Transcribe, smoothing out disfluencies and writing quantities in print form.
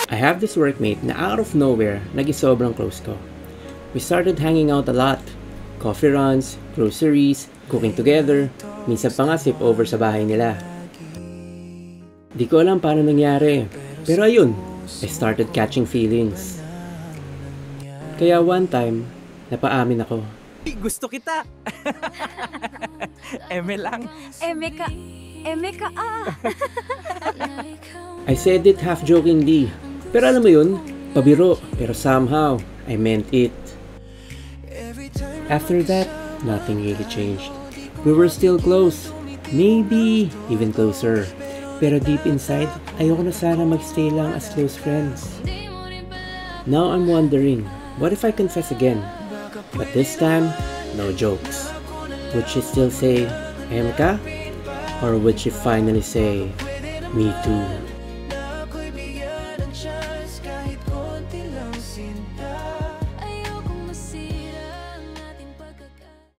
I have this workmate na out of nowhere, naging sobrang close ko. We started hanging out a lot. Coffee runs, groceries, cooking together, minsan pa nga sleep over sa bahay nila. Di ko alam paano nangyari, pero ayun, I started catching feelings. Kaya one time, napaamin ako. Gusto kita! Eme lang. Eme ka I said it half jokingly, pero alam mo yun, pabiro, pero somehow, I meant it. After that, nothing really changed. We were still close, maybe even closer. Pero deep inside, ayoko na sana magstay lang as close friends. Now I'm wondering, what if I confess again? But this time, no jokes. Would she still say, Emka? Or would she finally say, me too?